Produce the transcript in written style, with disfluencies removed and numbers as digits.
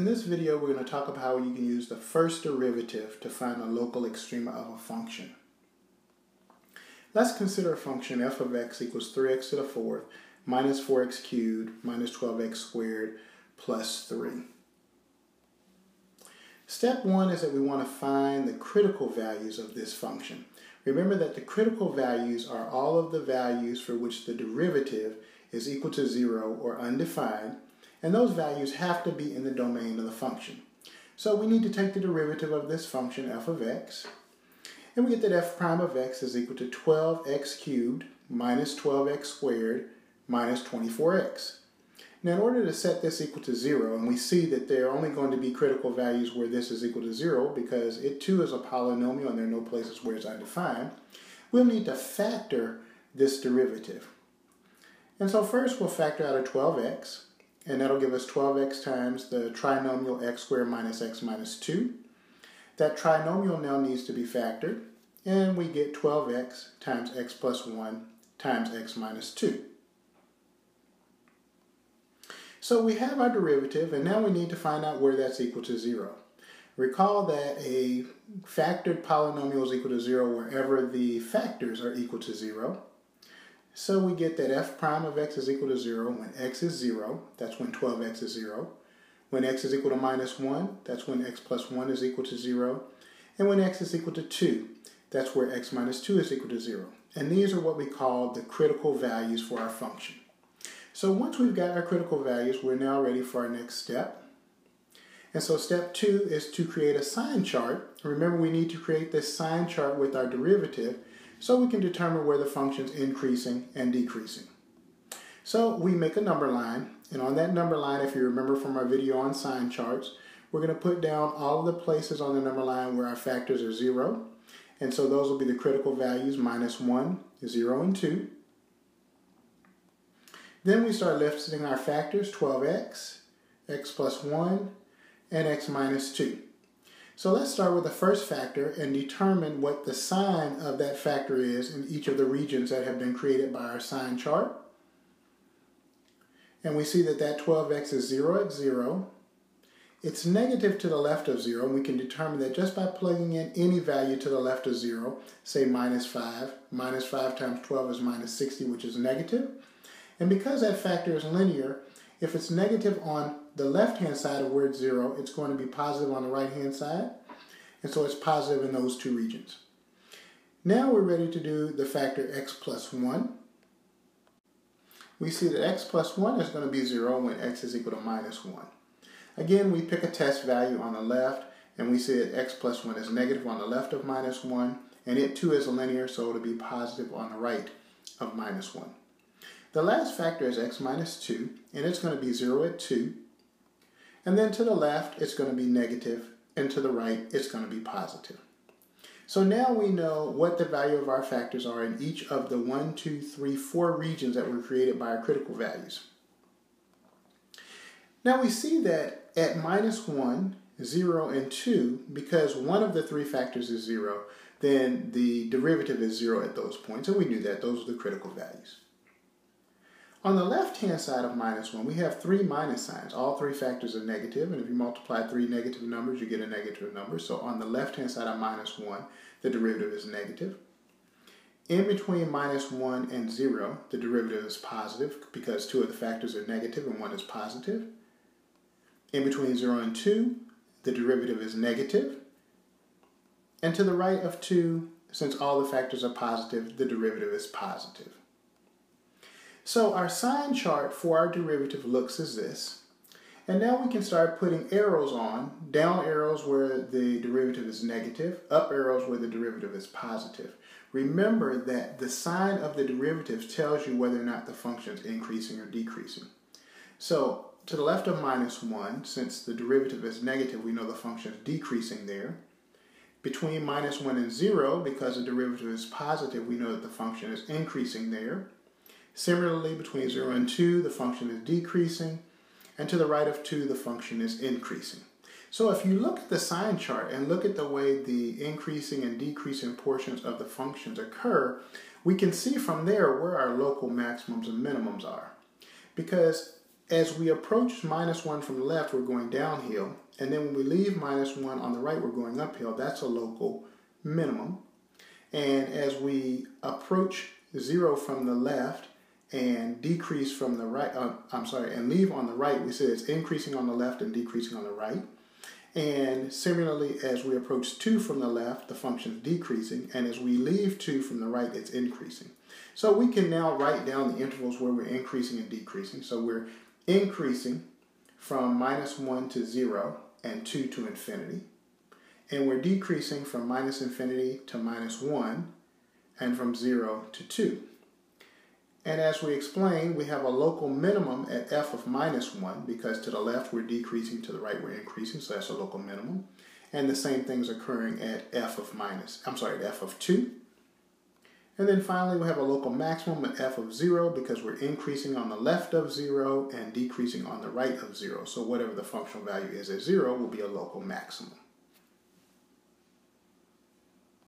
In this video, we're going to talk about how you can use the first derivative to find the local extrema of a function. Let's consider a function f of x equals 3x to the fourth minus 4x cubed minus 12x squared plus 3. Step one is that we want to find the critical values of this function. Remember that the critical values are all of the values for which the derivative is equal to 0 or undefined, and those values have to be in the domain of the function. So we need to take the derivative of this function f of x, and we get that f prime of x is equal to 12x cubed minus 12x squared minus 24x. Now in order to set this equal to 0, and we see that there are only going to be critical values where this is equal to 0 because it too is a polynomial and there are no places where it's undefined, we'll need to factor this derivative. And so first we'll factor out a 12x, and that'll give us 12x times the trinomial x squared minus x minus 2. That trinomial now needs to be factored, and we get 12x times x plus 1 times x minus 2. So we have our derivative, and now we need to find out where that's equal to 0. Recall that a factored polynomial is equal to 0 wherever the factors are equal to 0. So we get that f prime of x is equal to 0 when x is 0, that's when 12x is 0. When x is equal to minus 1, that's when x plus 1 is equal to 0. And when x is equal to 2, that's where x minus 2 is equal to 0. And these are what we call the critical values for our function. So once we've got our critical values, we're now ready for our next step. And so step 2 is to create a sign chart. Remember, we need to create this sign chart with our derivative so we can determine where the function's increasing and decreasing. So we make a number line, and on that number line, if you remember from our video on sign charts, we're going to put down all of the places on the number line where our factors are 0. And so those will be the critical values, minus 1, 0, and 2. Then we start listing our factors, 12x, x plus 1, and x minus 2. So let's start with the first factor and determine what the sign of that factor is in each of the regions that have been created by our sign chart. And we see that that 12x is 0 at 0. It's negative to the left of 0, and we can determine that just by plugging in any value to the left of 0, say minus 5. Minus 5 times 12 is minus 60, which is negative. And because that factor is linear, if it's negative on the left-hand side of where it's 0, it's going to be positive on the right-hand side. And so it's positive in those two regions. Now we're ready to do the factor x plus 1. We see that x plus 1 is going to be 0 when x is equal to minus 1. Again, we pick a test value on the left, and we see that x plus 1 is negative on the left of minus 1, and it too is linear, so it'll be positive on the right of minus 1. The last factor is x minus 2, and it's going to be 0 at 2. And then to the left, it's going to be negative, and to the right, it's going to be positive. So now we know what the value of our factors are in each of the 1, 2, 3, 4 regions that were created by our critical values. Now we see that at minus 1, 0, and 2, because one of the three factors is 0, then the derivative is 0 at those points, and we knew that those are the critical values. On the left-hand side of minus 1, we have three minus signs. All three factors are negative, and if you multiply three negative numbers, you get a negative number. So on the left-hand side of minus 1, the derivative is negative. In between minus 1 and 0, the derivative is positive because two of the factors are negative and one is positive. In between 0 and 2, the derivative is negative. And to the right of 2, since all the factors are positive, the derivative is positive. So our sign chart for our derivative looks as this. And now we can start putting arrows on, down arrows where the derivative is negative, up arrows where the derivative is positive. Remember that the sign of the derivative tells you whether or not the function is increasing or decreasing. So to the left of minus 1, since the derivative is negative, we know the function is decreasing there. Between minus 1 and 0, because the derivative is positive, we know that the function is increasing there. Similarly, between 0 and 2, the function is decreasing, and to the right of 2, the function is increasing. So if you look at the sign chart and look at the way the increasing and decreasing portions of the functions occur, we can see from there where our local maximums and minimums are. Because as we approach minus 1 from the left, we're going downhill. And then when we leave minus 1 on the right, we're going uphill. That's a local minimum. And as we approach 0 from the left and decrease from the right, and leave on the right, we said it's increasing on the left and decreasing on the right. And similarly, as we approach 2 from the left, the function is decreasing. And as we leave 2 from the right, it's increasing. So we can now write down the intervals where we're increasing and decreasing. So we're increasing from minus 1 to 0 and 2 to infinity. And we're decreasing from minus infinity to minus 1 and from 0 to 2. And as we explained, we have a local minimum at f of minus 1 because to the left we're decreasing, to the right we're increasing, so that's a local minimum. And the same thing's occurring at f of 2. And then finally we have a local maximum at f of 0 because we're increasing on the left of 0 and decreasing on the right of 0. So whatever the functional value is at 0 will be a local maximum.